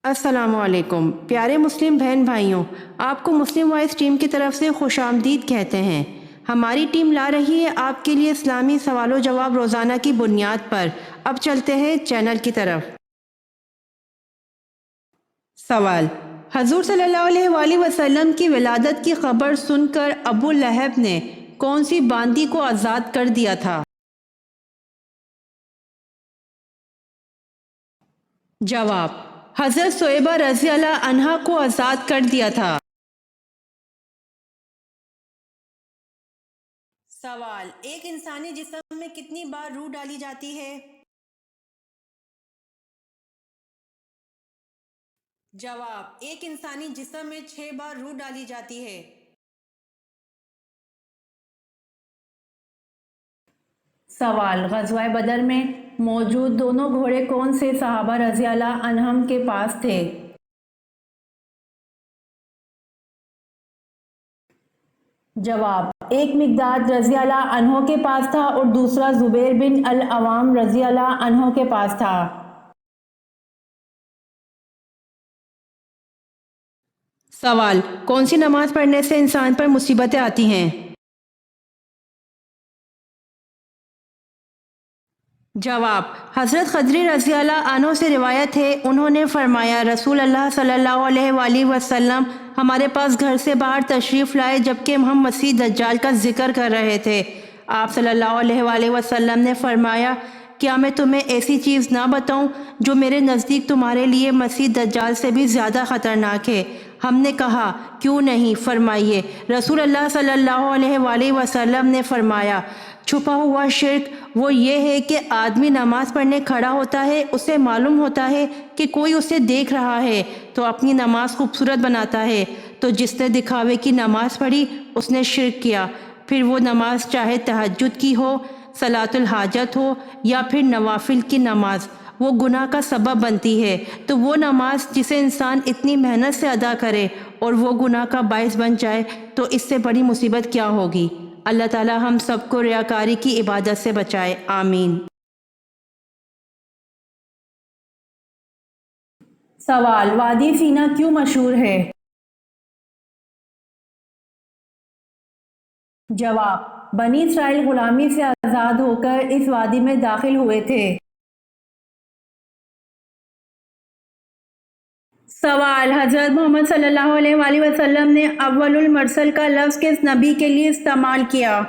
السلام علیکم پیارے مسلم بہن بھائیوں، آپ کو مسلم وائس ٹیم کی طرف سے خوش آمدید کہتے ہیں۔ ہماری ٹیم لا رہی ہے آپ کے لیے اسلامی سوال و جواب روزانہ کی بنیاد پر۔ اب چلتے ہیں چینل کی طرف۔ سوال: حضور صلی اللہ علیہ وآلہ وسلم کی ولادت کی خبر سن کر ابو لہب نے کون سی باندی کو آزاد کر دیا تھا؟ جواب: حضرت صہیبہ رضی اللہ عنہا کو آزاد کر دیا تھا۔ سوال: ایک انسانی جسم میں کتنی بار روح ڈالی جاتی ہے؟ جواب: ایک انسانی جسم میں 6 بار روح ڈالی جاتی ہے۔ سوال: غزوہ بدر میں موجود دونوں گھوڑے کون سے صحابہ رضی اللہ عنہم کے پاس تھے؟ جواب: ایک مقداد رضی اللہ عنہ کے پاس تھا اور دوسرا زبیر بن العوام رضی اللہ عنہ کے پاس تھا۔ سوال: کون سی نماز پڑھنے سے انسان پر مصیبتیں آتی ہیں؟ جواب: حضرت خضری رضی اللہ عنہ سے روایت ہے، انہوں نے فرمایا رسول اللہ صلی اللہ علیہ وآلہ وسلم ہمارے پاس گھر سے باہر تشریف لائے جبکہ ہم مسیح دجال کا ذکر کر رہے تھے۔ آپ صلی اللہ علیہ وآلہ وسلم نے فرمایا کیا میں تمہیں ایسی چیز نہ بتاؤں جو میرے نزدیک تمہارے لیے مسیح دجال سے بھی زیادہ خطرناک ہے؟ ہم نے کہا کیوں نہیں، فرمائیے۔ رسول اللہ صلی اللہ علیہ وآلہ وسلم نے فرمایا چھپا ہوا شرک وہ یہ ہے کہ آدمی نماز پڑھنے کھڑا ہوتا ہے، اسے معلوم ہوتا ہے کہ کوئی اسے دیکھ رہا ہے تو اپنی نماز خوبصورت بناتا ہے، تو جس نے دکھاوے کی نماز پڑھی اس نے شرک کیا۔ پھر وہ نماز چاہے تہجد کی ہو، صلاۃ الحاجت ہو یا پھر نوافل کی نماز، وہ گناہ کا سبب بنتی ہے۔ تو وہ نماز جسے انسان اتنی محنت سے ادا کرے اور وہ گناہ کا باعث بن جائے تو اس سے بڑی مصیبت کیا ہوگی؟ اللہ تعالی ہم سب کو ریاکاری کی عبادت سے بچائے، آمین۔ سوال: وادی سینا کیوں مشہور ہے؟ جواب: بنی اسرائیل غلامی سے آزاد ہو کر اس وادی میں داخل ہوئے تھے۔ سوال: حضرت محمد صلی اللہ علیہ وآلہ وسلم نے اول المرسل کا لفظ کس نبی کے لیے استعمال کیا؟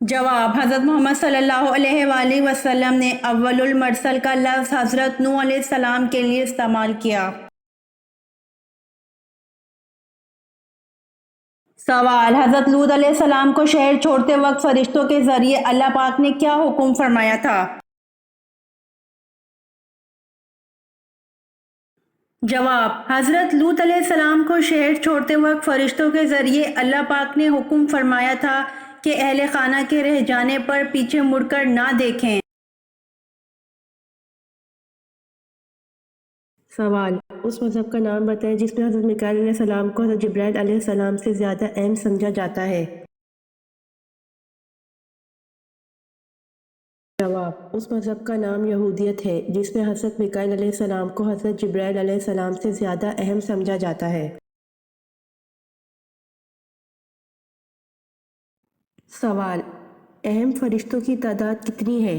جواب: حضرت محمد صلی اللہ علیہ وآلہ وسلم نے اول المرسل کا لفظ حضرت نوح علیہ السلام کے لیے استعمال کیا۔ سوال: حضرت لوط علیہ السلام کو شہر چھوڑتے وقت فرشتوں کے ذریعے اللہ پاک نے کیا حکم فرمایا تھا؟ جواب: حضرت لوط علیہ السلام کو شہر چھوڑتے وقت فرشتوں کے ذریعے اللہ پاک نے حکم فرمایا تھا کہ اہل خانہ کے رہ جانے پر پیچھے مڑ کر نہ دیکھیں۔ سوال: اس مذہب کا نام بتائیں جس میں حضرت میکائیل علیہ السلام کو حضرت جبرائیل علیہ السلام سے زیادہ اہم سمجھا جاتا ہے۔ جواب: اس مذہب کا نام یہودیت ہے جس میں حضرت میکائیل علیہ السلام کو حضرت جبرائیل علیہ السلام سے زیادہ اہم سمجھا جاتا ہے۔ سوال: اہم فرشتوں کی تعداد کتنی ہے؟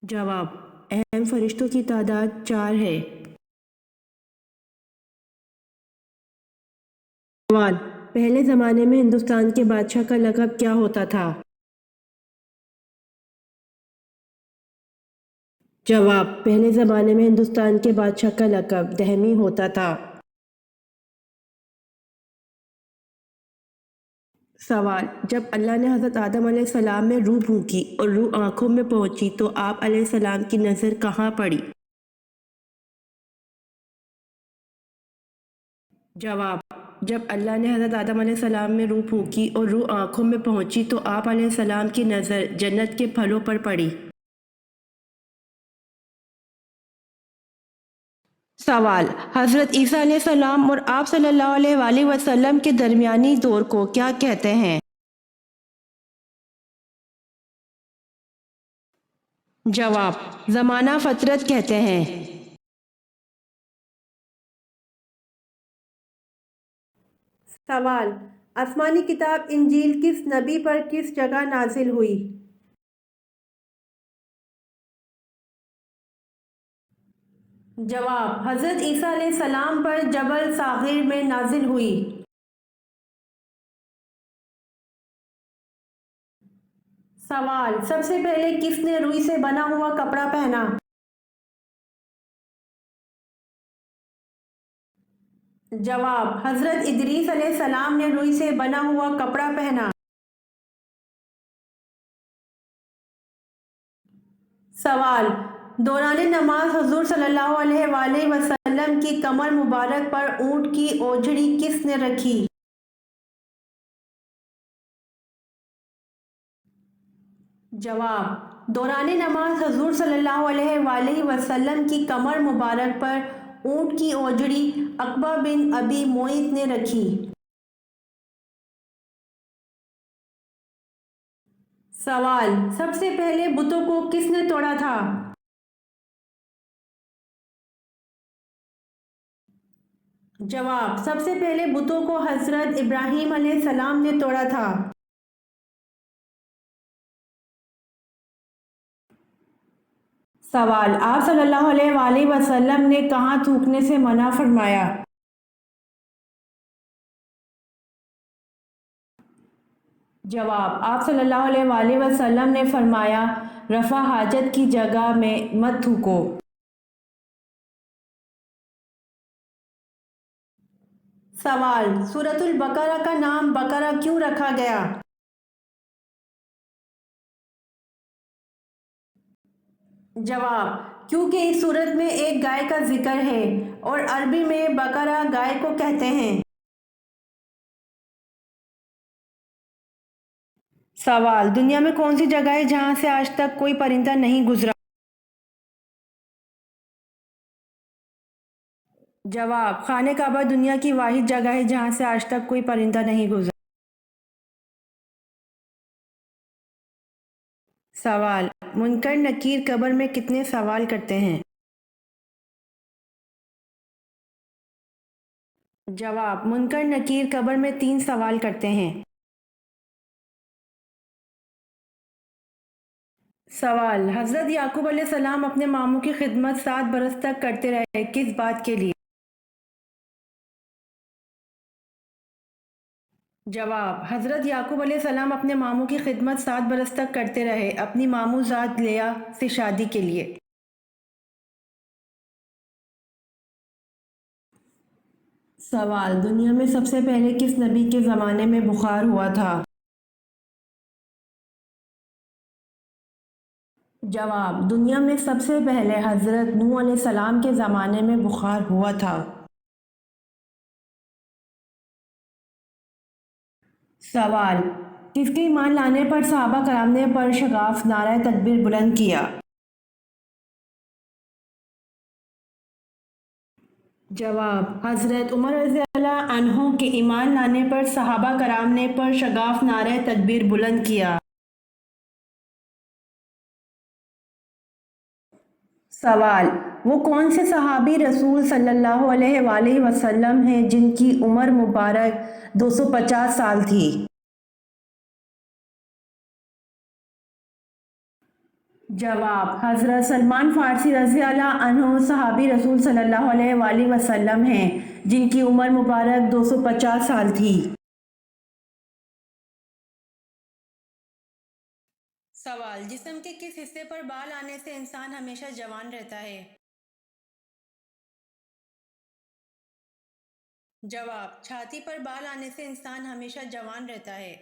جواب: اہم فرشتوں کی تعداد 4 ہے۔ سوال: پہلے زمانے میں ہندوستان کے بادشاہ کا لقب کیا ہوتا تھا؟ جواب: پہلے زمانے میں ہندوستان کے بادشاہ کا لقب دہمی ہوتا تھا۔ سوال: جب اللہ نے حضرت آدم علیہ السلام میں روح پھونکی اور روح آنکھوں میں پہنچی تو آپ علیہ السلام کی نظر کہاں پڑی؟ جواب: جب اللہ نے حضرت آدم علیہ السلام میں روح پھونکی اور روح آنکھوں میں پہنچی تو آپ علیہ السلام کی نظر جنت کے پھلوں پر پڑی۔ سوال: حضرت عیسیٰ علیہ السلام اور آپ صلی اللہ علیہ وآلہ وسلم کے درمیانی دور کو کیا کہتے ہیں؟ جواب: زمانہ فطرت کہتے ہیں۔ سوال: آسمانی کتاب انجیل کس نبی پر کس جگہ نازل ہوئی؟ جواب: حضرت عیسیٰ علیہ السلام پر جبل صاغر میں نازل ہوئی۔ سوال: سب سے پہلے کس نے روئی سے بنا ہوا کپڑا پہنا؟ جواب: حضرت ادریس علیہ السلام نے روئی سے بنا ہوا کپڑا پہنا۔ سوال: دوران نماز حضور صلی اللہ علیہ وآلہ وسلم کی کمر مبارک پر اونٹ کی اوجھڑی کس نے رکھی؟ جواب: دوران نماز حضور صلی اللہ علیہ وآلہ وسلم کی کمر مبارک پر اونٹ کی اوجھڑی عقبہ بن ابی معیط نے رکھی۔ سوال: سب سے پہلے بتوں کو کس نے توڑا تھا؟ جواب: سب سے پہلے بتوں کو حضرت ابراہیم علیہ السلام نے توڑا تھا۔ سوال: آپ صلی اللہ علیہ وآلہ وسلم نے کہاں تھوکنے سے منع فرمایا؟ جواب: آپ صلی اللہ علیہ وآلہ وسلم نے فرمایا رفع حاجت کی جگہ میں مت تھوکو۔ سوال: سورۃ البقرہ کا نام بقرہ کیوں رکھا گیا؟ جواب: کیونکہ اس سورت میں ایک گائے کا ذکر ہے اور عربی میں بقرہ گائے کو کہتے ہیں۔ سوال: دنیا میں کون سی جگہ ہے جہاں سے آج تک کوئی پرندہ نہیں گزرا؟ جواب: خانہ کعبہ دنیا کی واحد جگہ ہے جہاں سے آج تک کوئی پرندہ نہیں گزرا۔ سوال: منکر نکیر قبر میں کتنے سوال کرتے ہیں؟ جواب: منکر نکیر قبر میں 3 سوال کرتے ہیں۔ سوال: حضرت یعقوب علیہ السلام اپنے ماموں کی خدمت 7 برس تک کرتے رہے، کس بات کے لیے؟ جواب: حضرت یعقوب علیہ السلام اپنے ماموں کی خدمت 7 برس تک کرتے رہے، اپنی ماموں ذات لیہ سے شادی کے لیے۔ سوال: دنیا میں سب سے پہلے کس نبی کے زمانے میں بخار ہوا تھا؟ جواب: دنیا میں سب سے پہلے حضرت نوح علیہ السلام کے زمانے میں بخار ہوا تھا۔ سوال: کس کے ایمان لانے پر صحابہ کرام نے پر شگاف نعرہ تکبیر بلند کیا؟ جواب: حضرت عمر رضی اللہ عنہ کے ایمان لانے پر صحابہ کرام نے پر شگاف نعرہ تکبیر بلند کیا۔ سوال: وہ کون سے صحابی رسول صلی اللہ علیہ وآلہ وسلم ہیں جن کی عمر مبارک 250 سال تھی؟ جواب: حضرت سلمان فارسی رضی اللہ عنہ صحابی رسول صلی اللہ علیہ وآلہ وسلم ہیں جن کی عمر مبارک 250 سال تھی۔ سوال: جسم کے کس حصے پر بال آنے سے انسان ہمیشہ جوان رہتا ہے؟ جواب: چھاتی پر بال آنے سے انسان ہمیشہ جوان رہتا ہے۔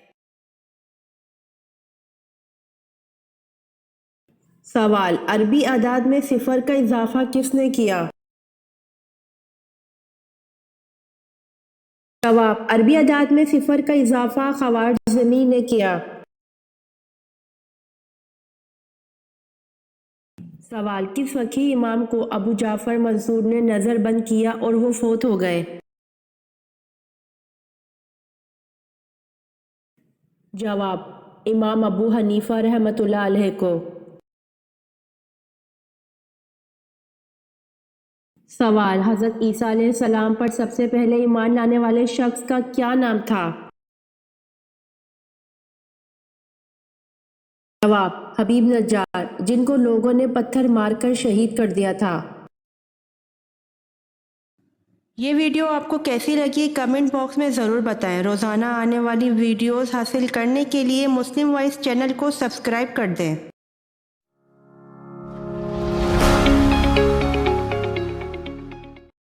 سوال: عربی اعداد میں صفر کا اضافہ کس نے کیا؟ جواب: عربی اعداد میں صفر کا اضافہ خوارزمی نے کیا۔ سوال: کس فقیہ امام کو ابو جعفر منصور نے نظر بند کیا اور وہ فوت ہو گئے؟ جواب: امام ابو حنیفہ رحمۃ اللہ علیہ کو۔ سوال: حضرت عیسیٰ علیہ السلام پر سب سے پہلے ایمان لانے والے شخص کا کیا نام تھا؟ جواب: حبیب نجار، جن کو لوگوں نے پتھر مار کر شہید کر دیا تھا۔ یہ ویڈیو آپ کو کیسی لگی کمنٹ باکس میں ضرور بتائیں۔ روزانہ آنے والی ویڈیوز حاصل کرنے کے لیے مسلم وائس چینل کو سبسکرائب کر دیں۔